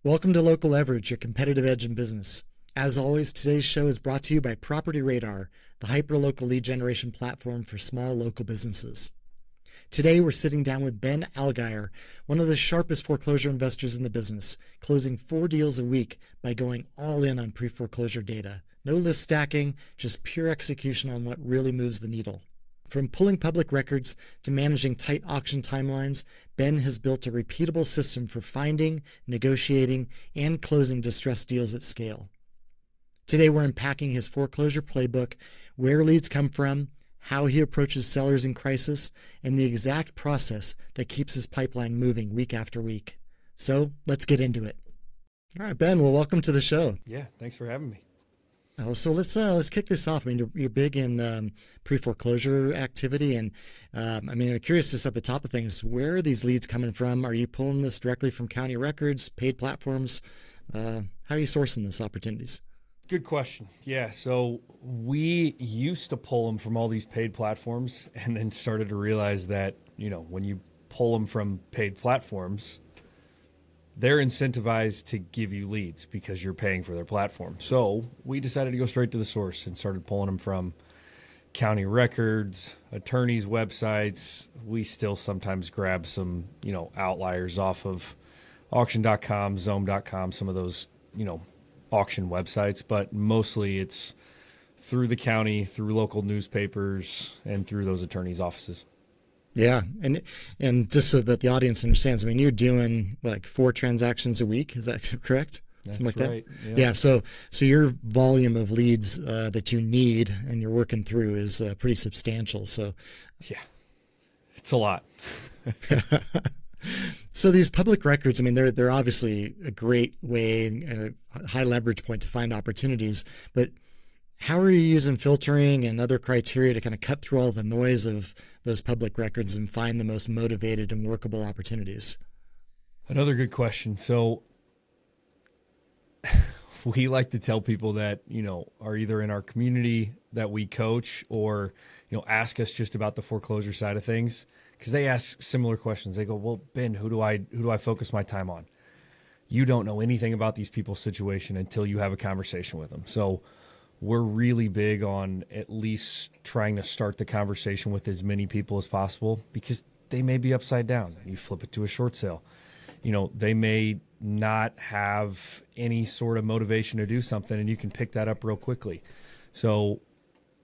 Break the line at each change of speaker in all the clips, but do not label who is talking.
Welcome to Local Leverage, your competitive edge in business. As always, today's show is brought to you by PropertyRadar, the hyper-local lead generation platform for small local businesses. Today, we're sitting down with Ben Allgeyer, one of the sharpest foreclosure investors in the business, closing 4 deals a week by going all in on pre-foreclosure data. No list stacking, just pure execution on what really moves the needle. From pulling public records to managing tight auction timelines, Ben has built a repeatable system for finding, negotiating, and closing distressed deals at scale. Today, we're unpacking his foreclosure playbook, where leads come from, how he approaches sellers in crisis, and the exact process that keeps his pipeline moving week after week. So let's get into it. All right, Ben, well, welcome to the show.
Yeah, thanks for having me.
So let's kick this off. I mean, you're big in pre-foreclosure activity, and I'm curious just at the top of things, where are these leads coming from? Are you pulling this directly from county records, paid platforms? How are you sourcing these opportunities?
Good question. Yeah, so we used to pull them from all these paid platforms, and then started to realize that when you pull them from paid platforms, they're incentivized to give you leads because you're paying for their platform. So we decided to go straight to the source and started pulling them from county records, attorneys' websites. We still sometimes grab some, outliers off of auction.com, zome.com, some of those, auction websites, but mostly it's through the county, through local newspapers, and through those attorneys' offices.
Yeah, and just so that the audience understands, I mean, you're doing like 4 transactions a week. Is that correct?
That's
Something like
right.
that? Yeah. So your volume of leads that you need and you're working through is pretty substantial. So
yeah, it's a lot.
So these public records, I mean, they're obviously a great way, a high leverage point to find opportunities, but how are you using filtering and other criteria to kind of cut through all the noise of those public records and find the most motivated and workable opportunities?
Another good question. So we like to tell people that, are either in our community that we coach or, ask us just about the foreclosure side of things, because they ask similar questions. They go, well, Ben, who do I focus my time on? You don't know anything about these people's situation until you have a conversation with them. So we're really big on at least trying to start the conversation with as many people as possible, because they may be upside down. You flip it to a short sale. They may not have any sort of motivation to do something, and you can pick that up real quickly. So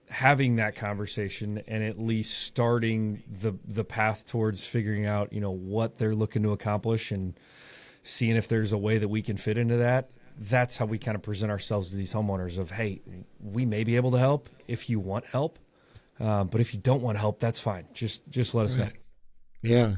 having that conversation and at least starting the path towards figuring out, what they're looking to accomplish and seeing if there's a way that we can fit into that. That's how we kind of present ourselves to these homeowners of, hey, we may be able to help if you want help. But if you don't want help, that's fine. Just let us know.
Yeah.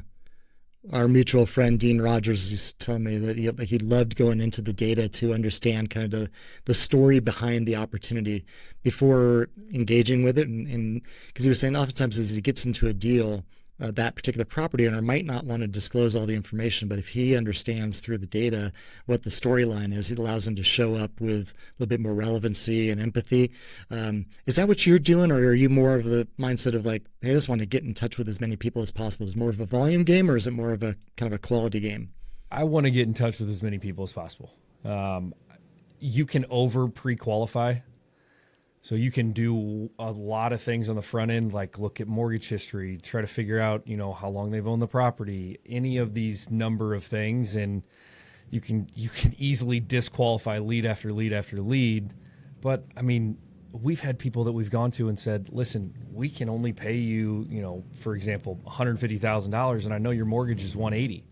Our mutual friend, Dean Rogers, used to tell me that he loved going into the data to understand kind of the story behind the opportunity before engaging with it. And because he was saying oftentimes as he gets into a deal, that particular property owner might not want to disclose all the information, but if he understands through the data what the storyline is, it allows him to show up with a little bit more relevancy and empathy. Is that what you're doing, or are you more of the mindset of like, hey, I just want to get in touch with as many people as possible? Is it more of a volume game, or is it more of a kind of a quality game?
I want to get in touch with as many people as possible. You can over pre-qualify. So you can do a lot of things on the front end, like look at mortgage history, try to figure out, how long they've owned the property, any of these number of things. And you can easily disqualify lead after lead after lead. But I mean, we've had people that we've gone to and said, listen, we can only pay you, for example, $150,000. And I know your mortgage is $180,000.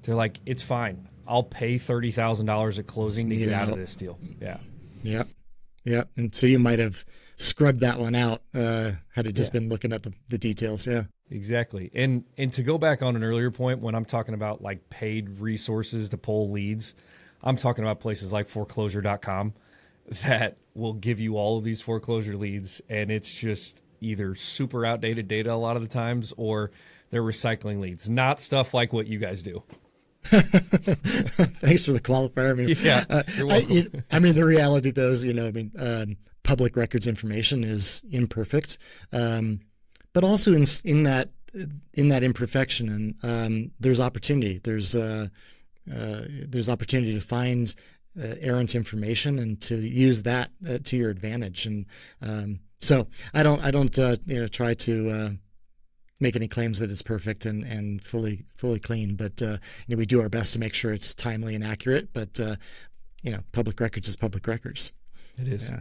They're like, it's fine. I'll pay $30,000 at closing to get out of this deal. Yeah.
Yep. Yeah, and so you might have scrubbed that one out had it just been looking at the details. Yeah,
exactly. And to go back on an earlier point, when I'm talking about like paid resources to pull leads, I'm talking about places like foreclosure.com that will give you all of these foreclosure leads, and it's just either super outdated data a lot of the times, or they're recycling leads, not stuff like what you guys do.
Thanks for the qualifier.
You're welcome.
The reality though is, public records information is imperfect, but also in that imperfection, and there's opportunity. There's there's opportunity to find errant information and to use that to your advantage. And so I don't try to make any claims that it's perfect and fully clean, but we do our best to make sure it's timely and accurate. But public records is public records.
It is.
Yeah.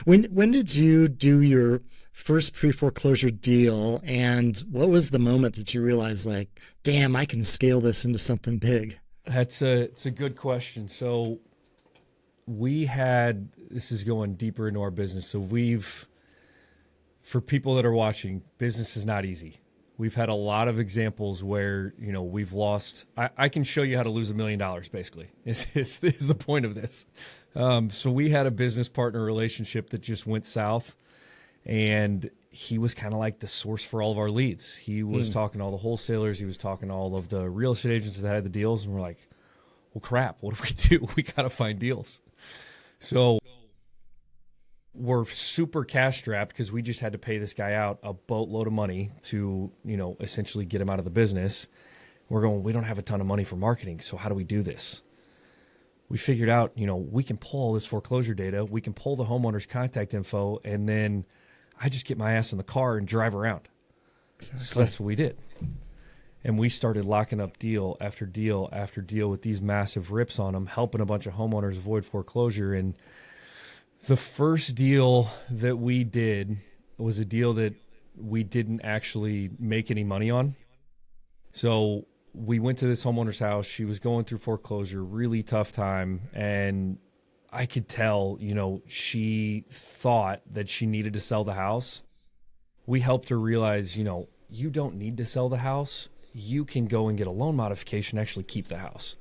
When did you do your first pre-foreclosure deal, and what was the moment that you realized, like, damn, I can scale this into something big?
It's a good question. So this is going deeper into our business. So for people that are watching, business is not easy. We've had a lot of examples where, we've lost. I can show you how to lose $1 million, basically, is the point of this. So we had a business partner relationship that just went south, and he was kind of like the source for all of our leads. He was talking to all the wholesalers. He was talking to all of the real estate agents that had the deals, and we're like, well, crap, what do we do? We got to find deals. So we're super cash strapped because we just had to pay this guy out a boatload of money to, essentially get him out of the business. We're going, we don't have a ton of money for marketing, so how do we do this? We figured out, we can pull all this foreclosure data. We can pull the homeowner's contact info, and then I just get my ass in the car and drive around. Exactly. So that's what we did. And we started locking up deal after deal after deal with these massive rips on them, helping a bunch of homeowners avoid foreclosure. And the first deal that we did was a deal that we didn't actually make any money on. So we went to this homeowner's house. She was going through foreclosure, really tough time. And I could tell, she thought that she needed to sell the house. We helped her realize, you don't need to sell the house. You can go and get a loan modification, actually keep the house.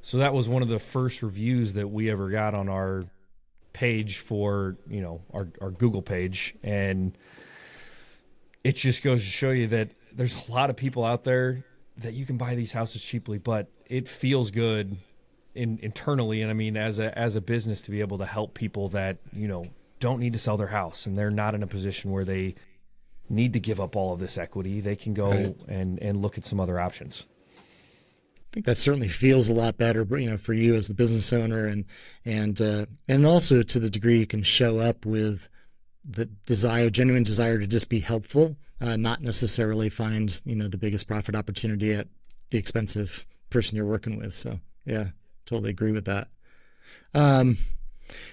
So that was one of the first reviews that we ever got on our page for, our Google page. And it just goes to show you that there's a lot of people out there that you can buy these houses cheaply, but it feels good internally. And I mean, as a business, to be able to help people that, don't need to sell their house and they're not in a position where they need to give up all of this equity. They can go and look at some other options.
I think that certainly feels a lot better, for you as the business owner, and also to the degree you can show up with the genuine desire to just be helpful, not necessarily find, the biggest profit opportunity at the expense of person you're working with. So yeah, totally agree with that.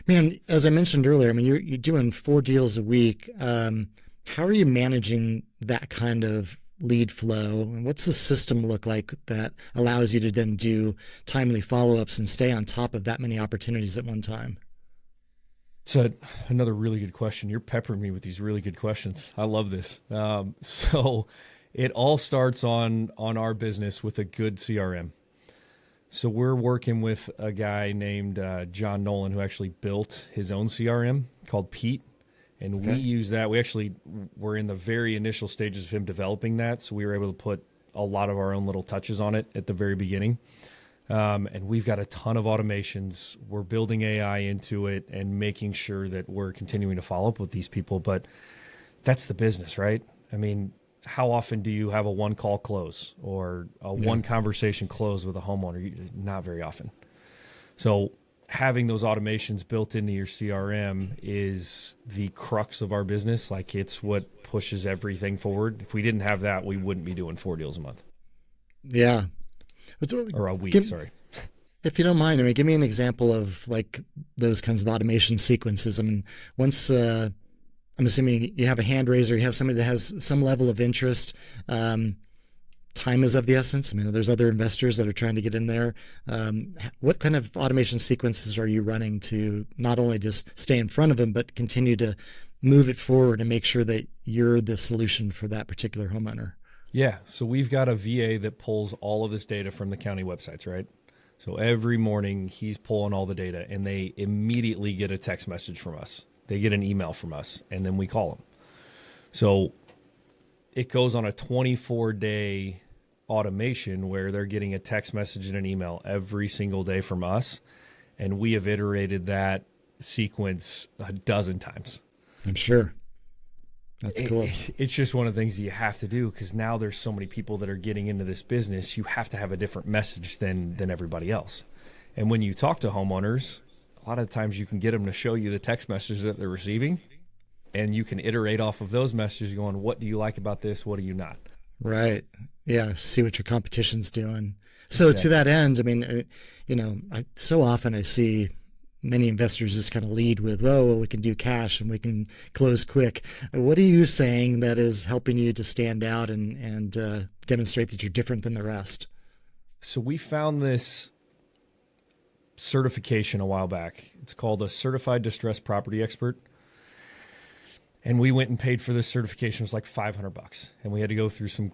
Man, as I mentioned earlier, I mean, you're doing 4 deals a week. How are you managing that kind of lead flow? And what's the system look like that allows you to then do timely follow-ups and stay on top of that many opportunities at one time?
So another really good question. You're peppering me with these really good questions. I love this. So it all starts on our business with a good CRM. So we're working with a guy named John Nolan, who actually built his own CRM called Pete. And we use that. We actually were in the very initial stages of him developing that. So we were able to put a lot of our own little touches on it at the very beginning. And we've got a ton of automations. We're building AI into it and making sure that we're continuing to follow up with these people. But that's the business, right? I mean, how often do you have a one-call close or a one conversation close with a homeowner? Not very often. So having those automations built into your CRM is the crux of our business. Like, it's what pushes everything forward. If we didn't have that, we wouldn't be doing 4 deals a month. Yeah. Or a week, sorry.
If you don't mind, I mean, give me an example of like those kinds of automation sequences. I mean, once I'm assuming you have a hand raiser, you have somebody that has some level of interest. Time is of the essence. I mean, there's other investors that are trying to get in there. What kind of automation sequences are you running to not only just stay in front of them, but continue to move it forward and make sure that you're the solution for that particular homeowner?
Yeah. So we've got a VA that pulls all of this data from the county websites, right? So every morning he's pulling all the data, and they immediately get a text message from us. They get an email from us, and then we call them. So it goes on a 24-day automation where they're getting a text message and an email every single day from us. And we have iterated that sequence a dozen times.
I'm sure. That's cool.
It's just one of the things that you have to do, because now there's so many people that are getting into this business. You have to have a different message than everybody else. And when you talk to homeowners, a lot of times you can get them to show you the text messages that they're receiving, and you can iterate off of those messages going, what do you like about this? What do you not?
Right. Yeah. See what your competition's doing. So to that end, I mean, so often I see many investors just kind of lead with, oh, well, we can do cash and we can close quick. What are you saying that is helping you to stand out and demonstrate that you're different than the rest?
So we found this certification a while back. It's called a Certified Distressed Property Expert. And we went and paid for this certification. It was like $500. And we had to go through some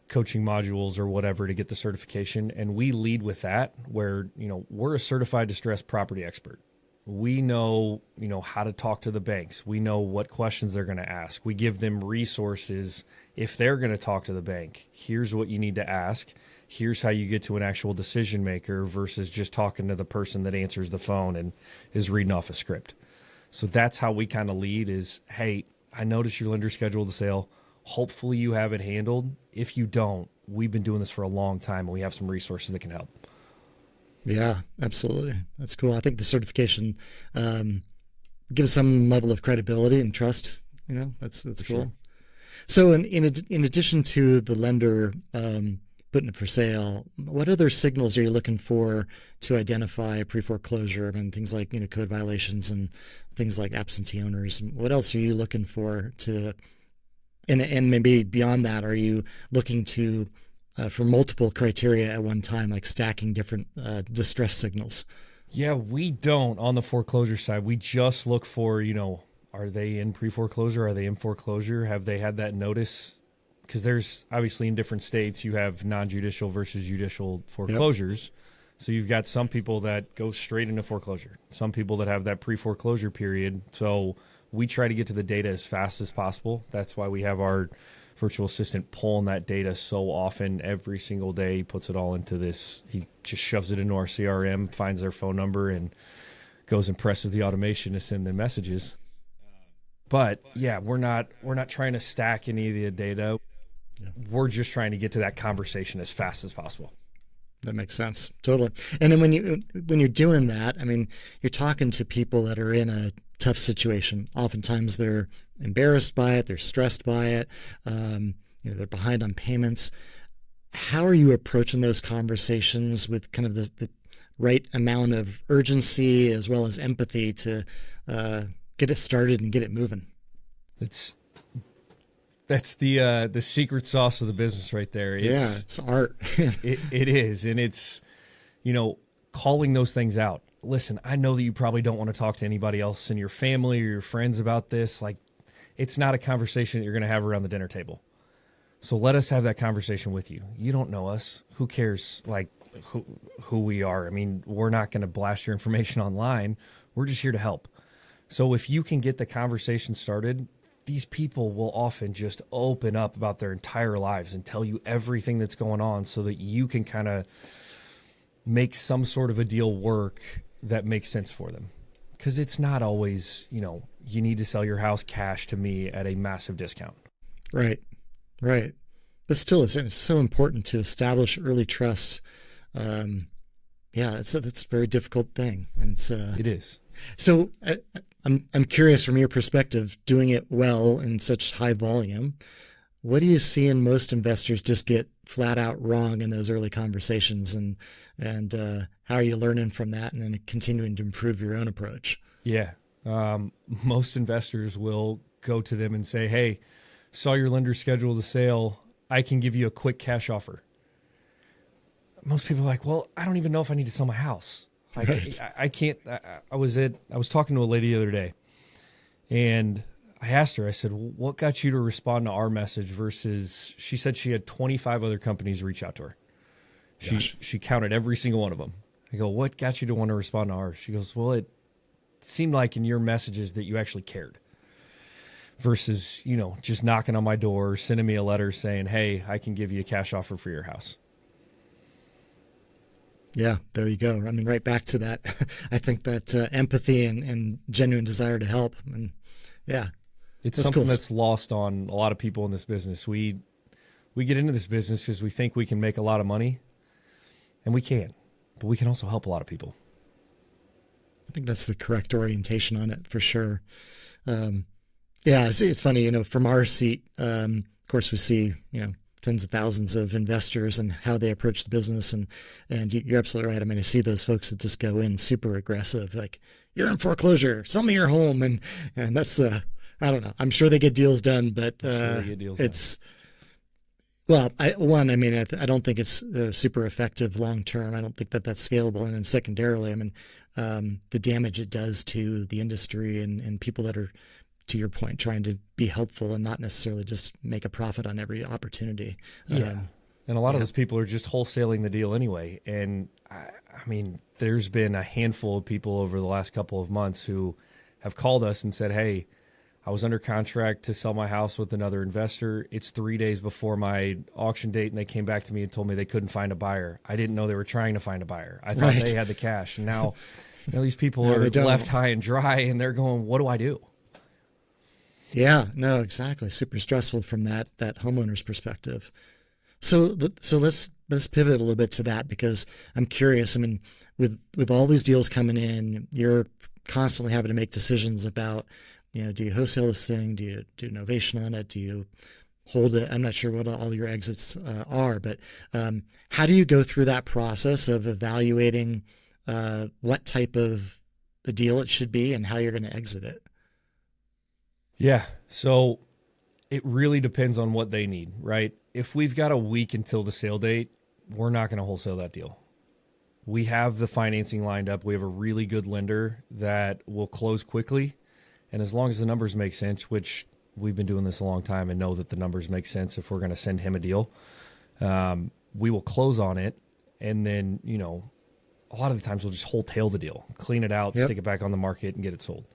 coaching modules or whatever to get the certification. And we lead with that, where, we're a certified distressed property expert. We know, how to talk to the banks. We know what questions they're going to ask. We give them resources. If they're going to talk to the bank, here's what you need to ask. Here's how you get to an actual decision maker versus just talking to the person that answers the phone and is reading off a script. So that's how we kind of lead is, hey, I noticed your lender scheduled the sale. Hopefully you have it handled. If you don't, we've been doing this for a long time and we have some resources that can help.
Yeah, absolutely. That's cool. I think the certification gives some level of credibility and trust. That's cool. Sure. So in addition to the lender putting it for sale, what other signals are you looking for to identify pre-foreclosure? I mean, things like code violations and things like absentee owners. What else are you looking for to? And maybe beyond that, are you looking to for multiple criteria at one time, like stacking different distress signals?
Yeah, we don't on the foreclosure side. We just look for, are they in pre-foreclosure? Are they in foreclosure? Have they had that notice? Because there's obviously in different states, you have non-judicial versus judicial foreclosures. Yep. So you've got some people that go straight into foreclosure, some people that have that pre-foreclosure period. So we try to get to the data as fast as possible. That's why we have our virtual assistant pulling that data so often every single day. He puts it all into this. He just shoves it into our CRM, finds their phone number, and goes and presses the automation to send them messages. But yeah, we're not trying to stack any of the data. Yeah. We're just trying to get to that conversation as fast as possible.
That makes sense. Totally. And then when you're doing that, I mean, you're talking to people that are in a tough situation. Oftentimes they're embarrassed by it. They're stressed by it. They're behind on payments. How are you approaching those conversations with kind of the right amount of urgency as well as empathy to get it started and get it moving?
That's the secret sauce of the business right there.
It's art.
it is. And it's, calling those things out. Listen, I know that you probably don't want to talk to anybody else in your family or your friends about this. Like, it's not a conversation that you're going to have around the dinner table. So let us have that conversation with you. You don't know us. Who cares, like, who we are? I mean, we're not going to blast your information online. We're just here to help. So if you can get the conversation started, these people will often just open up about their entire lives and tell you everything that's going on so that you can kind of make some sort of a deal work that makes sense for them. Because it's not always, you need to sell your house cash to me at a massive discount.
Right. But still, it's so important to establish early trust. That's a very difficult thing. And
it is.
So I'm curious from your perspective, doing it well in such high volume, what do you see in most investors just get flat out wrong in those early conversations, and how are you learning from that and then continuing to improve your own approach?
Yeah. Most investors will go to them and say, hey, saw your lender schedule the sale. I can give you a quick cash offer. Most people are like, well, I don't even know if I need to sell my house. Right. I can't. I was talking to a lady the other day, and I asked her, I said, well, what got you to respond to our message versus, she said she had 25 other companies reach out to her. She counted every single one of them. I go, what got you to want to respond to ours? She goes, well, it seemed like in your messages that you actually cared versus, just knocking on my door, sending me a letter saying, hey, I can give you a cash offer for your house.
Yeah, there you go. I mean, right back to that. I think that empathy and genuine desire to help. And yeah.
It's
That's
something
cool.
that's lost on a lot of people in this business. We get into this business because we think we can make a lot of money, and we can, but we can also help a lot of people.
I think that's the correct orientation on it for sure. Yeah, it's funny, from our seat, of course we see, tens of thousands of investors and how they approach the business. And you're absolutely right. I mean, I see those folks that just go in super aggressive, like, you're in foreclosure, sell me your home. And that's, I don't know. I'm sure they get deals done, but it's, well, I don't think it's super effective long term. I don't think that that's scalable. And then secondarily, I mean, the damage it does to the industry and people that are, to your point, trying to be helpful and not necessarily just make a profit on every opportunity.
Yeah. And a lot of those people are just wholesaling the deal anyway. And I mean, there's been a handful of people over the last couple of months who have called us and said, hey, I was under contract to sell my house with another investor. It's 3 days before my auction date, and they came back to me and told me they couldn't find a buyer. I didn't know they were trying to find a buyer. I thought they had the cash. And now these people are left high and dry, and they're going, what do I do?
Yeah, no, exactly. Super stressful from that homeowner's perspective. So let's pivot a little bit to that, because I'm curious. I mean, with all these deals coming in, you're constantly having to make decisions about, do you wholesale this thing? Do you do novation on it? Do you hold it? I'm not sure what all your exits are, but how do you go through that process of evaluating what type of a deal it should be and how you're going to exit it?
Yeah. So it really depends on what they need, right? If we've got a week until the sale date, we're not going to wholesale that deal. We have the financing lined up. We have a really good lender that will close quickly. And as long as the numbers make sense, which we've been doing this a long time and know that the numbers make sense if we're going to send him a deal, we will close on it. And then, a lot of the times we'll just wholesale the deal, clean it out, stick it back on the market and get it sold.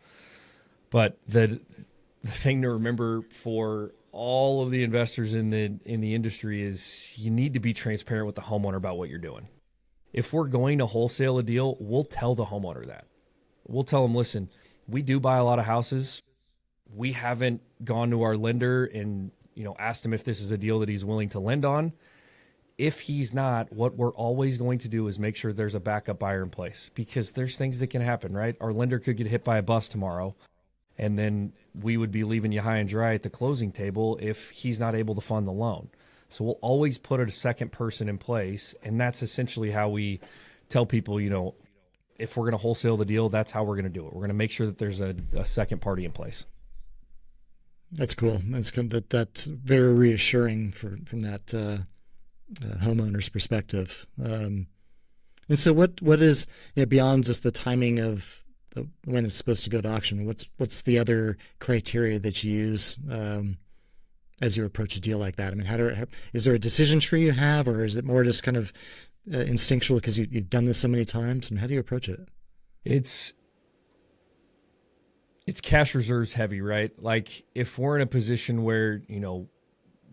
But the thing to remember for all of the investors in the industry is you need to be transparent with the homeowner about what you're doing. If we're going to wholesale a deal, we'll tell the homeowner that. We'll tell them, listen, we do buy a lot of houses. We haven't gone to our lender and, asked him if this is a deal that he's willing to lend on. If he's not, what we're always going to do is make sure there's a backup buyer in place, because there's things that can happen, right? Our lender could get hit by a bus tomorrow, and then we would be leaving you high and dry at the closing table if he's not able to fund the loan. So we'll always put a second person in place, and that's essentially how we tell people, if we're going to wholesale the deal, that's how we're going to do it. We're going to make sure that there's a second party in place.
That's cool. That's very reassuring from that homeowner's perspective. And so what is, beyond just the timing of when it's supposed to go to auction, what's the other criteria that you use as you approach a deal like that? I mean, is there a decision tree you have, or is it more just kind of instinctual because you've done this so many times? And how do you approach it?
It's cash reserves heavy, right? Like if we're in a position where,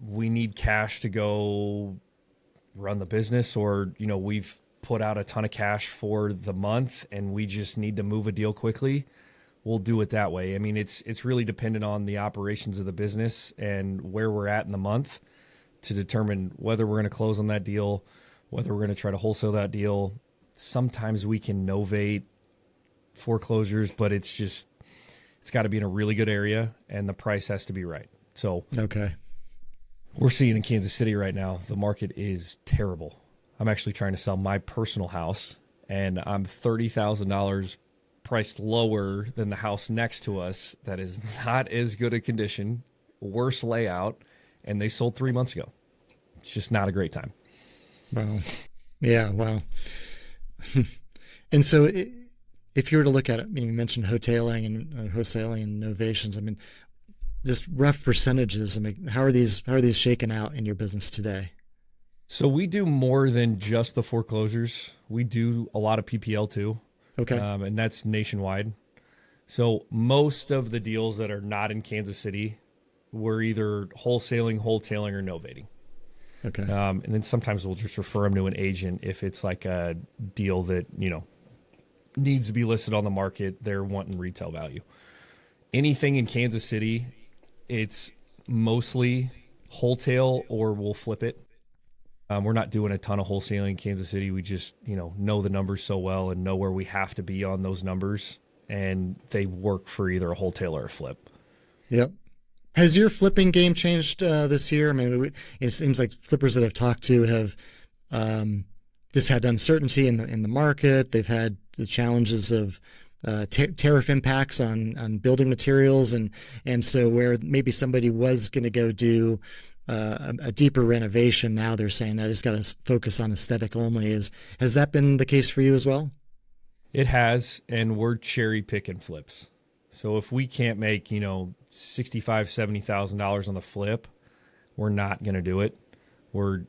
we need cash to go run the business, or, we've put out a ton of cash for the month and we just need to move a deal quickly, we'll do it that way. I mean, it's really dependent on the operations of the business and where we're at in the month to determine whether we're going to close on that deal, whether we're going to try to wholesale that deal. Sometimes we can novate foreclosures, but it's got to be in a really good area and the price has to be right. So we're seeing in Kansas City right now, the market is terrible. I'm actually trying to sell my personal house, and I'm $30,000 priced lower than the house next to us that is not as good a condition, worse layout, and they sold 3 months ago. It's just not a great time.
Wow. Yeah, wow. And so if you were to look at it, you mentioned wholesaling and novations. I mean, just rough percentages. I mean, how are these shaken out in your business today?
So we do more than just the foreclosures. We do a lot of PPL too.
Okay.
And that's nationwide. So most of the deals that are not in Kansas City, we're either wholesaling, or novating.
Okay.
And then sometimes we'll just refer them to an agent if it's like a deal that, needs to be listed on the market. They're wanting retail value. Anything in Kansas City, It's mostly wholesale or we'll flip it. We're not doing a ton of wholesaling in Kansas City. We just, know the numbers so well and know where we have to be on those numbers, and they work for either a wholesale or a flip.
Yep. Has your flipping game changed this year? I mean, it seems like flippers that I've talked to have just had uncertainty in the market. They've had the challenges of tariff impacts on building materials, and so where maybe somebody was going to go do a deeper renovation, now they're saying I just got to focus on aesthetic only. Has that been the case for you as well?
It has, and we're cherry picking flips. So if we can't make $65,000-$70,000 on the flip, we're not going to do it. We're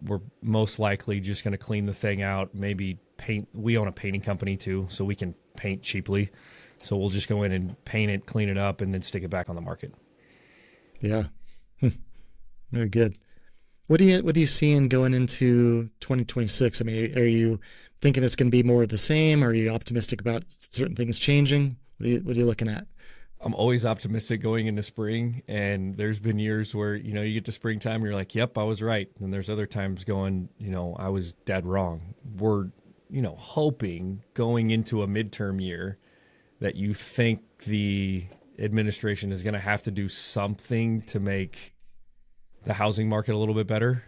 most likely just going to clean the thing out, maybe paint. We own a painting company too, so we can paint cheaply. So we'll just go in and paint it, clean it up, and then stick it back on the market.
Yeah. Very good. What are you seeing going into 2026? I mean, are you thinking it's going to be more of the same? Or are you optimistic about certain things changing? What are you looking at?
I'm always optimistic going into spring, and there's been years where, you get to springtime and you're like, yep, I was right. And there's other times going, I was dead wrong. We're, hoping going into a midterm year that you think the administration is going to have to do something to make the housing market a little bit better.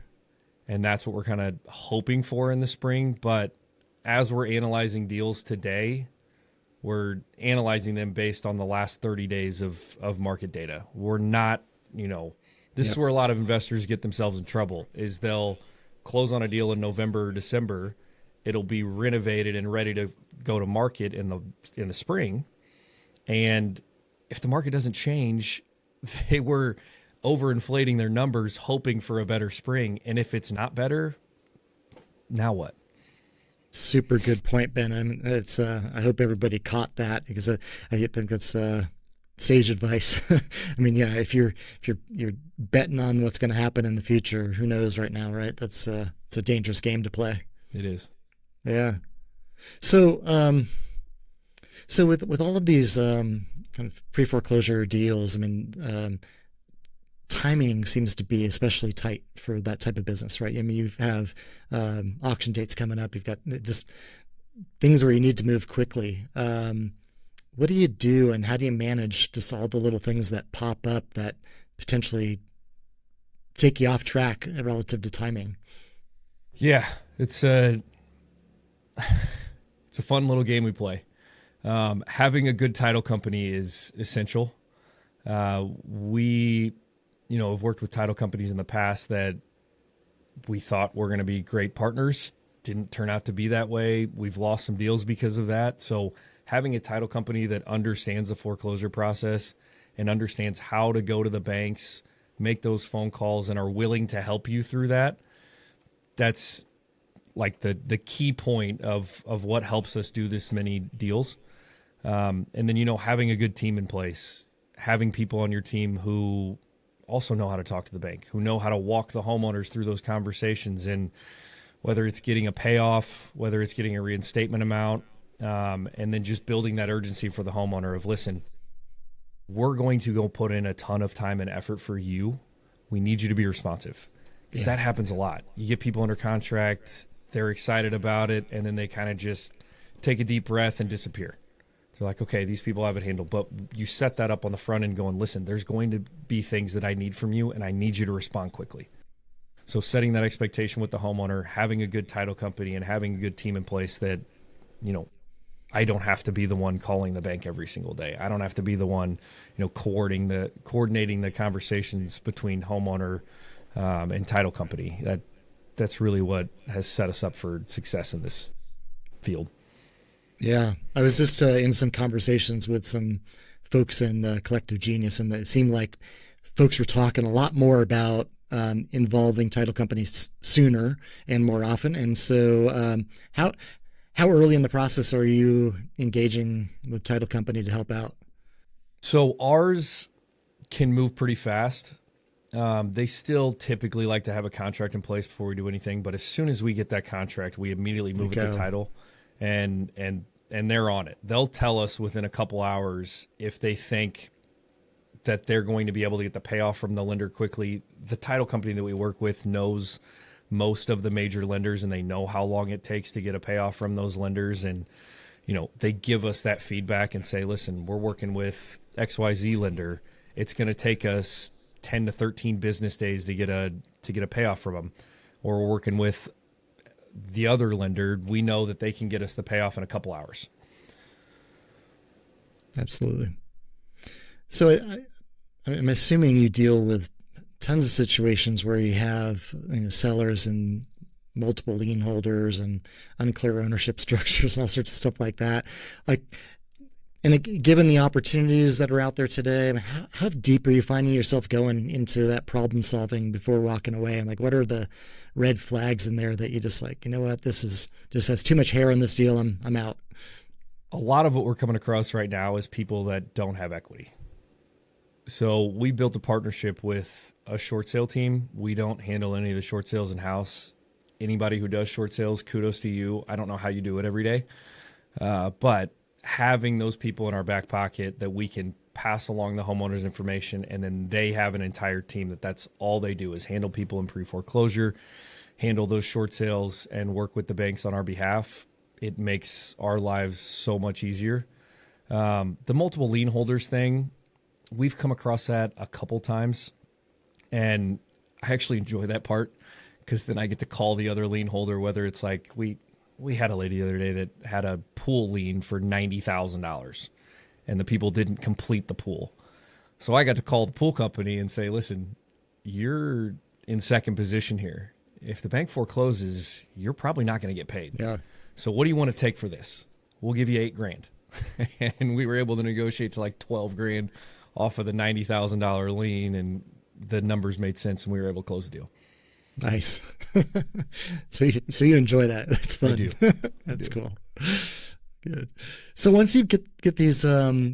And that's what we're kind of hoping for in the spring. But as we're analyzing deals today, we're analyzing them based on the last 30 days of market data. We're not, this is where a lot of investors get themselves in trouble, is they'll close on a deal in November or December. It'll be renovated and ready to go to market in the spring. And if the market doesn't change, they were overinflating their numbers, hoping for a better spring. And if it's not better, now what?
Super good point, Ben. I hope everybody caught that, because I think that's sage advice. I mean, yeah, if you're betting on what's going to happen in the future, who knows right now, right? It's a dangerous game to play.
It is.
Yeah. So with all of these kind of pre-foreclosure deals, I mean, timing seems to be especially tight for that type of business, right? I mean, you have auction dates coming up. You've got just things where you need to move quickly. What do you do, and how do you manage just all the little things that pop up that potentially take you off track relative to timing?
Yeah, it's a fun little game we play. Having a good title company is essential. We have worked with title companies in the past that we thought were going to be great partners. Didn't turn out to be that way. We've lost some deals because of that. So having a title company that understands the foreclosure process and understands how to go to the banks, make those phone calls, and are willing to help you through that, that's like the key point of what helps us do this many deals. And then, having a good team in place, having people on your team who also know how to talk to the bank, who know how to walk the homeowners through those conversations, and whether it's getting a payoff, whether it's getting a reinstatement amount, and then just building that urgency for the homeowner of, listen, we're going to go put in a ton of time and effort for you. We need you to be responsive, because that happens a lot. You get people under contract, they're excited about it, and then they kind of just take a deep breath and disappear. They're like, okay, these people have it handled. But you set that up on the front end going, listen, there's going to be things that I need from you, and I need you to respond quickly. So setting that expectation with the homeowner, having a good title company, and having a good team in place that, I don't have to be the one calling the bank every single day. I don't have to be the one, coordinating the conversations between homeowner and title company. That's really what has set us up for success in this field.
Yeah, I was just in some conversations with some folks in Collective Genius, and it seemed like folks were talking a lot more about involving title companies sooner and more often. And so how early in the process are you engaging with title company to help out?
So ours can move pretty fast. They still typically like to have a contract in place before we do anything. But as soon as we get that contract, we immediately move it to title. And they're on it. They'll tell us within a couple hours if they think that they're going to be able to get the payoff from the lender quickly. The title company that we work with knows most of the major lenders, and they know how long it takes to get a payoff from those lenders. And, they give us that feedback and say, listen, we're working with XYZ lender. It's going to take us 10 to 13 business days to get a payoff from them. Or we're working with the other lender. We know that they can get us the payoff in a couple hours.
Absolutely. So I'm assuming you deal with tons of situations where you have sellers and multiple lien holders and unclear ownership structures and all sorts of stuff like that. And given the opportunities that are out there today, how deep are you finding yourself going into that problem solving before walking away? And what are the red flags in there that you just what, this is just has too much hair on this deal. I'm out.
A lot of what we're coming across right now is people that don't have equity. So we built a partnership with a short sale team. We don't handle any of the short sales in-house. Anybody who does short sales, kudos to you. I don't know how you do it every day. But having those people in our back pocket that we can pass along the homeowner's information, and then they have an entire team that's all they do is handle people in pre-foreclosure, handle those short sales, and work with the banks on our behalf. It makes our lives so much easier. The multiple lien holders thing, we've come across that a couple times, and I actually enjoy that part because then I get to call the other lien holder, whether it's we had a lady the other day that had a pool lien for $90,000 and the people didn't complete the pool. So I got to call the pool company and say, listen, you're in second position here. If the bank forecloses, you're probably not going to get paid.
Yeah.
So what do you want to take for this? We'll give you $8,000. And we were able to negotiate to $12,000 off of the $90,000 lien, and the numbers made sense, and we were able to close the deal.
Nice. So you enjoy that. That's fun.
I do.
That's cool. Good. So once you get these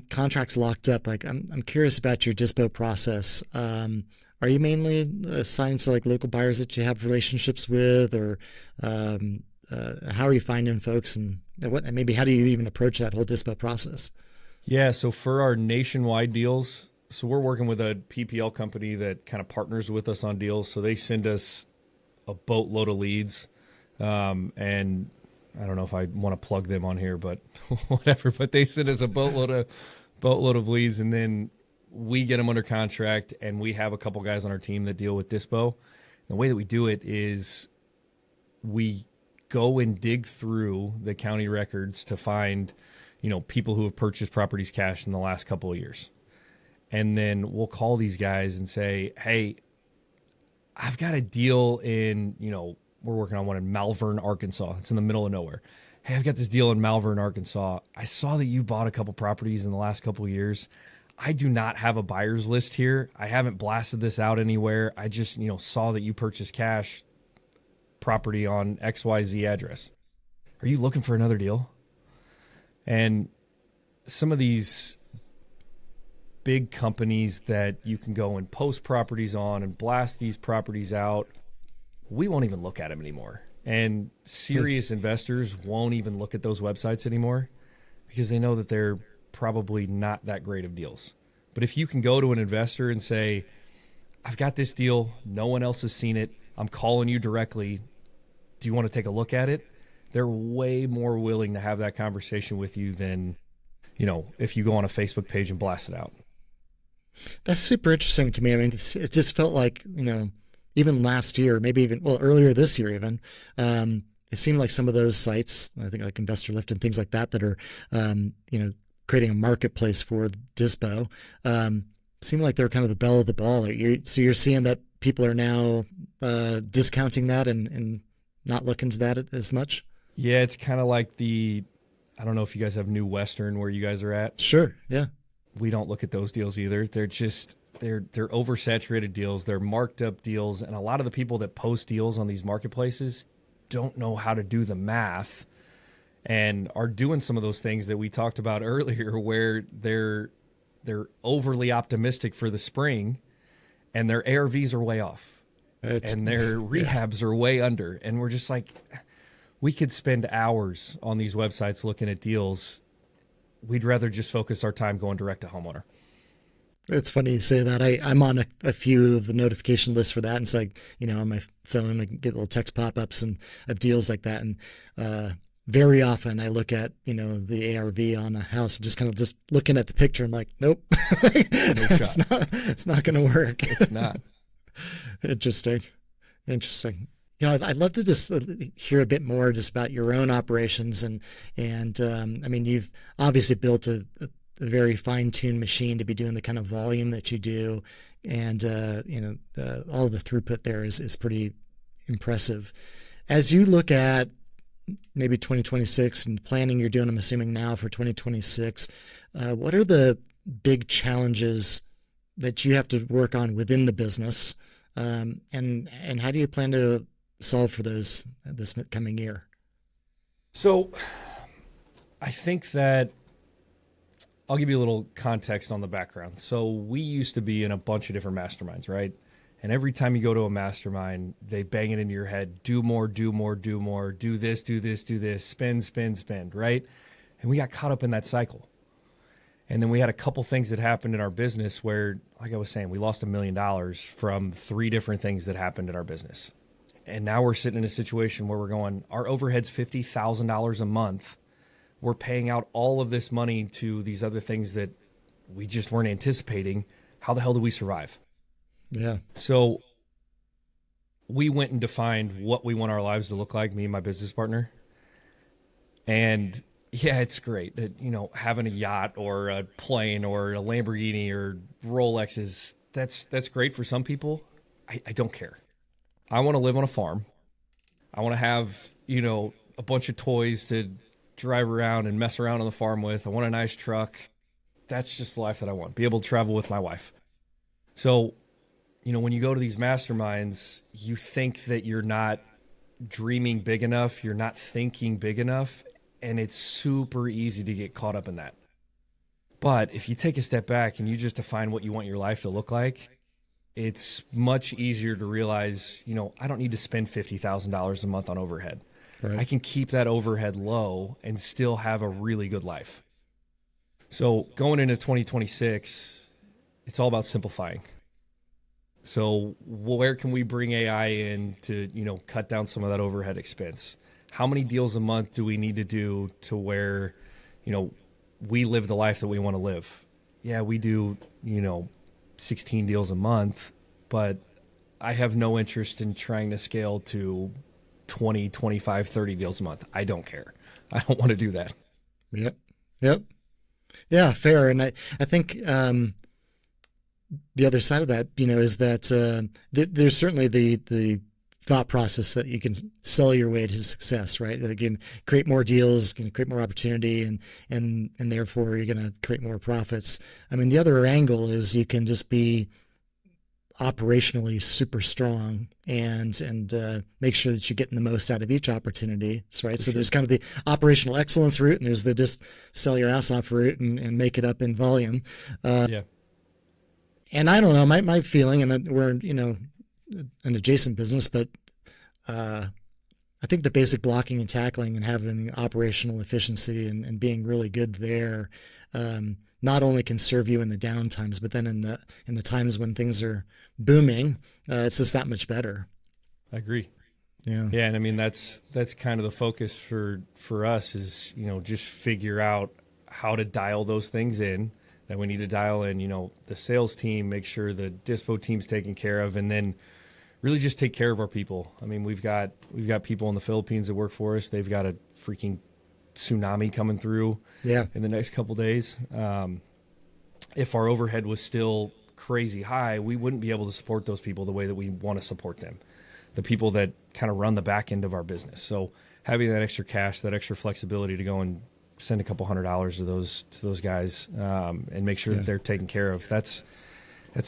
contracts locked up, I'm curious about your dispo process. Are you mainly assigned to local buyers that you have relationships with, or how are you finding folks, and maybe how do you even approach that whole dispo process?
Yeah. So for our nationwide deals, so we're working with a PPL company that kind of partners with us on deals. So they send us a boatload of leads. And I don't know if I want to plug them on here, but whatever, but they send us a boatload of leads, and then we get them under contract, and we have a couple guys on our team that deal with dispo. The way that we do it is we go and dig through the county records to find, people who have purchased properties cash in the last couple of years. And then we'll call these guys and say, hey, I've got a deal in, we're working on one in Malvern, Arkansas. It's in the middle of nowhere. Hey, I've got this deal in Malvern, Arkansas. I saw that you bought a couple properties in the last couple of years. I do not have a buyer's list here. I haven't blasted this out anywhere. I just, saw that you purchased cash property on XYZ address. Are you looking for another deal? And some of these big companies that you can go and post properties on and blast these properties out, we won't even look at them anymore. And serious investors won't even look at those websites anymore because they know that they're probably not that great of deals. But if you can go to an investor and say, I've got this deal, no one else has seen it, I'm calling you directly, do you want to take a look at it? They're way more willing to have that conversation with you than, if you go on a Facebook page and blast it out.
That's super interesting to me. I mean, it just felt like, even last year, maybe even, earlier this year even, it seemed like some of those sites, I think like Investor Lift and things like that are, creating a marketplace for dispo, seemed like they're kind of the belle of the ball. So you're seeing that people are now discounting that and not looking to that as much?
Yeah, it's kind of like I don't know if you guys have New Western where you guys are at.
Sure, yeah.
We don't look at those deals either. They're just they're oversaturated deals. They're marked up deals, and a lot of the people that post deals on these marketplaces don't know how to do the math and are doing some of those things that we talked about earlier, where they're overly optimistic for the spring, and their ARVs are way off, and their rehabs are way under, and we're just like, we could spend hours on these websites looking at deals. We'd rather just focus our time going direct to homeowner.
It's funny you say that. I'm on a few of the notification lists for that, and so on my phone I get little text pop-ups and of deals like that, and very often I look at the ARV on a house, just kind of just looking at the picture. I'm like, nope,
No shot.
It's not going to work.
It's not.
Interesting. I'd love to just hear a bit more just about your own operations and I mean, you've obviously built a very fine-tuned machine to be doing the kind of volume that you do, and all of the throughput there is pretty impressive. As you look at maybe 2026 and planning you're doing, I'm assuming now for 2026, what are the big challenges that you have to work on within the business, and how do you plan to solve for those this coming year?
So I think that I'll give you a little context on the background. So we used to be in a bunch of different masterminds, right? And every time you go to a mastermind, they bang it into your head, do more, do more, do more, do this, do this, do this, spend, spend, spend, right? And we got caught up in that cycle. And then we had a couple things that happened in our business where, like I was saying, we lost $1 million from 3 different things that happened in our business. And now we're sitting in a situation where we're going, our overhead's $50,000 a month. We're paying out all of this money to these other things that we just weren't anticipating. How the hell do we survive?
Yeah.
So we went and defined what we want our lives to look like, me and my business partner. And yeah, it's great. Having a yacht or a plane or a Lamborghini or Rolexes, that's great for some people. I don't care. I want to live on a farm. I want to have, a bunch of toys to drive around and mess around on the farm with. I want a nice truck. That's just the life that I want. Be able to travel with my wife. So, when you go to these masterminds, you think that you're not dreaming big enough. You're not thinking big enough. And it's super easy to get caught up in that. But if you take a step back and you just define what you want your life to look like, it's much easier to realize, I don't need to spend $50,000 a month on overhead.
Right.
I can keep that overhead low and still have a really good life. So going into 2026, it's all about simplifying. So where can we bring AI in to, cut down some of that overhead expense? How many deals a month do we need to do to where, we live the life that we want to live? Yeah, we do, 16 deals a month, but I have no interest in trying to scale to 20, 25, 30 deals a month. I don't care. I don't want to do that.
Yep. Yeah, fair. And I think the other side of that, is that there's certainly the thought process that you can sell your way to success, right? Again, create more deals, can create more opportunity, and therefore you're going to create more profits. I mean, the other angle is you can just be operationally super strong and make sure that you're getting the most out of each opportunity, right? So there's kind of the operational excellence route, and there's the just sell your ass off route and make it up in volume.
Yeah.
And I don't know, my feeling, and we're an adjacent business, but I think the basic blocking and tackling and having operational efficiency and being really good there not only can serve you in the down times, but then in the times when things are booming, it's just that much better.
I agree.
Yeah.
Yeah, and I mean that's kind of the focus for us is just figure out how to dial those things in that we need to dial in. The sales team, make sure the dispo team's taken care of, and then really just take care of our people. I mean, we've got people in the Philippines that work for us. They've got a freaking tsunami coming through in the next couple days. If our overhead was still crazy high, we wouldn't be able to support those people the way that we want to support them, the people that kind of run the back end of our business. So having that extra cash, that extra flexibility to go and send a couple $100s to those guys and make sure that they're taken care of, that's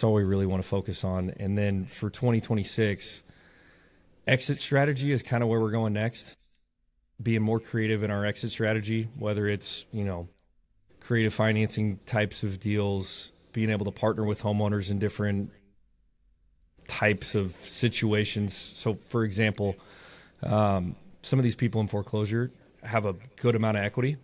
all we really want to focus on. And then for 2026, exit strategy is kind of where we're going next. Being more creative in our exit strategy, whether it's, creative financing types of deals, being able to partner with homeowners in different types of situations. So, for example, some of these people in foreclosure have a good amount of equity.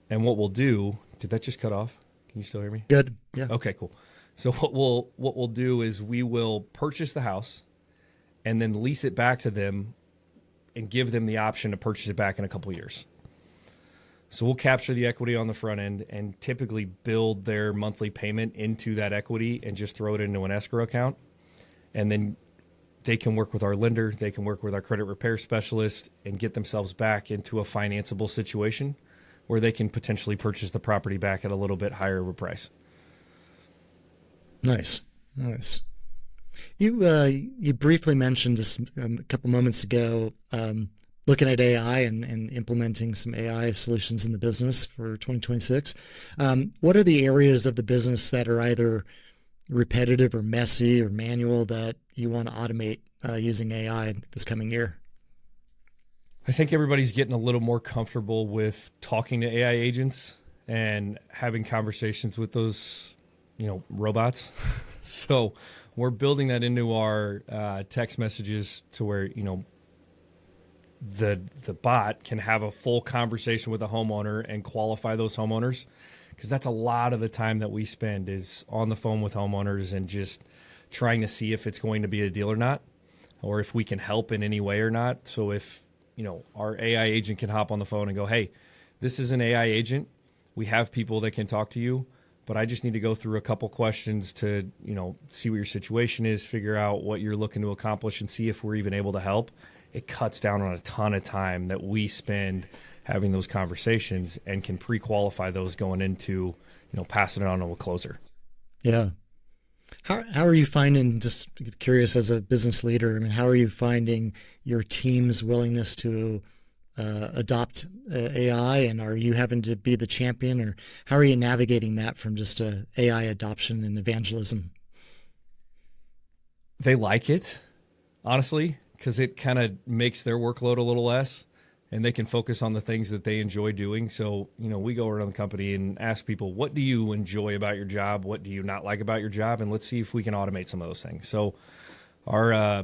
And what we'll do, did that just cut off? Can you still hear me?
Good. Yeah.
Okay, cool. So what we'll do is we will purchase the house and then lease it back to them and give them the option to purchase it back in a couple of years. So we'll capture the equity on the front end and typically build their monthly payment into that equity and just throw it into an escrow account. And then they can work with our lender, they can work with our credit repair specialist and get themselves back into a financeable situation where they can potentially purchase the property back at a little bit higher of a price.
Nice. You briefly mentioned just a couple moments ago looking at AI and implementing some AI solutions in the business for 2026. What are the areas of the business that are either repetitive or messy or manual that you want to automate using AI this coming year?
I think everybody's getting a little more comfortable with talking to AI agents and having conversations with those, robots. So we're building that into our text messages to where, the bot can have a full conversation with a homeowner and qualify those homeowners, because that's a lot of the time that we spend is on the phone with homeowners and just trying to see if it's going to be a deal or not, or if we can help in any way or not. So if, our AI agent can hop on the phone and go, hey, this is an AI agent. We have people that can talk to you, but I just need to go through a couple questions to, see what your situation is, figure out what you're looking to accomplish and see if we're even able to help. It cuts down on a ton of time that we spend having those conversations and can pre-qualify those going into, passing it on to a closer.
Yeah. How are you finding, just curious as a business leader, how are you finding your team's willingness to adopt AI, and are you having to be the champion, or how are you navigating that from just AI adoption and evangelism?
They like it, honestly, because it kind of makes their workload a little less and they can focus on the things that they enjoy doing. So, we go around the company and ask people, what do you enjoy about your job? What do you not like about your job? And let's see if we can automate some of those things. So our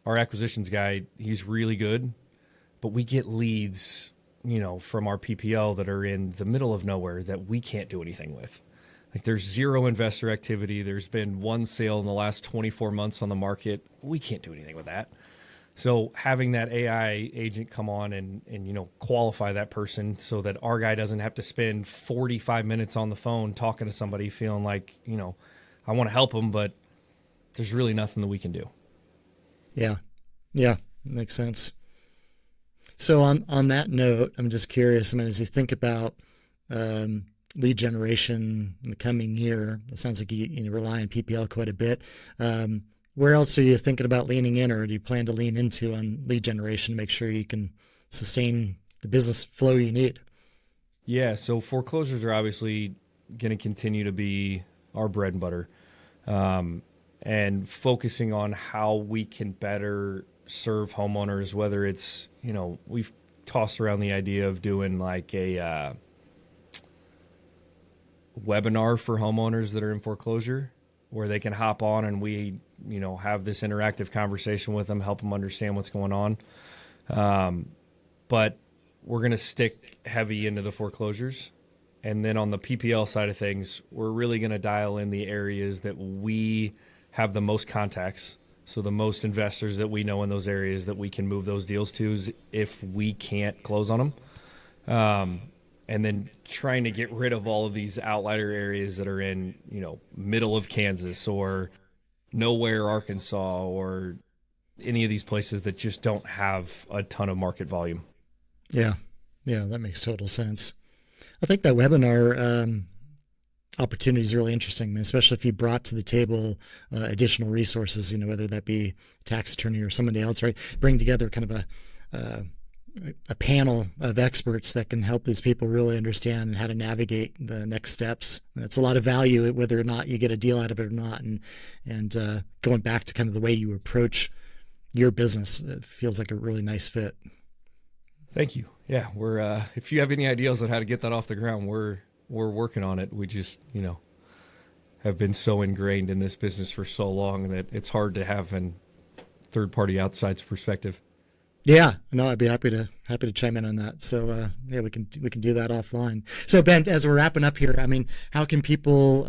acquisitions guy, he's really good, but we get leads, from our PPL that are in the middle of nowhere that we can't do anything with. Like, there's zero investor activity. There's been one sale in the last 24 months on the market. We can't do anything with that. So having that AI agent come on and qualify that person so that our guy doesn't have to spend 45 minutes on the phone talking to somebody feeling like, I want to help them, but there's really nothing that we can do.
Yeah, makes sense. So on that note, I'm just curious, as you think about lead generation in the coming year, it sounds like you rely on PPL quite a bit. Where else are you thinking about leaning in, or do you plan to lean into on lead generation to make sure you can sustain the business flow you need?
Yeah, so foreclosures are obviously going to continue to be our bread and butter, and focusing on how we can better serve homeowners, whether it's, we've tossed around the idea of doing like a webinar for homeowners that are in foreclosure, where they can hop on and we, have this interactive conversation with them, help them understand what's going on. But we're going to stick heavy into the foreclosures. And then on the PPL side of things, we're really going to dial in the areas that we have the most contacts. So the most investors that we know in those areas that we can move those deals to if we can't close on them. And then trying to get rid of all of these outlier areas that are in, middle of Kansas or nowhere, Arkansas, or any of these places that just don't have a ton of market volume.
Yeah, that makes total sense. I think that webinar opportunity is really interesting, especially if you brought to the table additional resources, whether that be a tax attorney or somebody else, right? Bring together kind of a panel of experts that can help these people really understand how to navigate the next steps. And it's a lot of value whether or not you get a deal out of it or not. And going back to kind of the way you approach your business, it feels like a really nice fit.
Thank you. Yeah, we're if you have any ideas on how to get that off the ground, we're working on it. We just, have been so ingrained in this business for so long that it's hard to have a third-party outside's perspective.
Yeah, no, I'd be happy to chime in on that. So yeah, we can do that offline. So Ben, as we're wrapping up here, I mean, how can people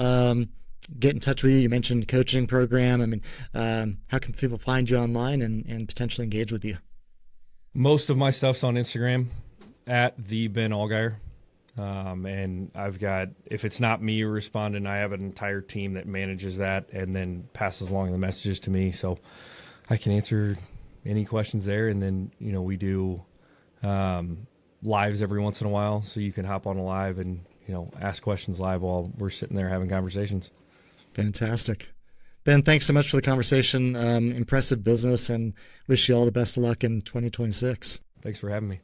get in touch with you? You mentioned coaching program. I mean, how can people find you online and potentially engage with you?
Most of my stuff's on Instagram at the Ben Allgeyer. And I've got, if it's not me responding, I have an entire team that manages that and then passes along the messages to me. So I can answer any questions there. And then, we do lives every once in a while. So you can hop on a live and, ask questions live while we're sitting there having conversations.
Fantastic. Ben, thanks so much for the conversation. Impressive business, and wish you all the best of luck in 2026.
Thanks for having me.